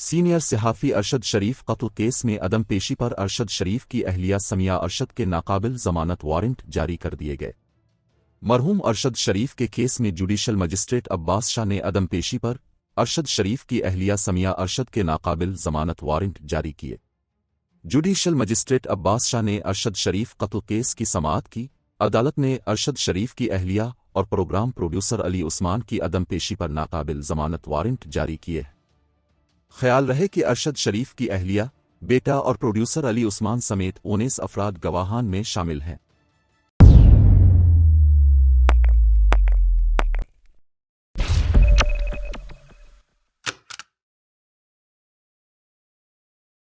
Senior सहाफ़ी अरशद शरीफ कत्ल case में अदम पेशी पर अरशद शरीफ की अहलिया समिया अरशद के नाकाबिल जमानत वारंट जारी कर दिए गए। मरहूम अरशद शरीफ के केस में जुडिशल मजिस्ट्रेट अब्बास शाह ने अदम पेशी पर अरशद शरीफ की अहलिया समिया अरशद के नाकाबिल जमानत वारंट जारी किए। जुडिशल मजिस्ट्रेट अब्बास शाह ने अरशद शरीफ कत्ल केस की समाअत की। अदालत ने अरशद शरीफ की अहलिया और प्रोग्राम प्रोड्यूसर अली उस्मान की अदम पेशी पर नाकाबिल जमानत वारंट जारी किए। ख्याल रहे कि अरशद शरीफ की अहलिया, बेटा और प्रोड्यूसर अली उस्मान समेत 19 अफराद गवाहान में शामिल हैं।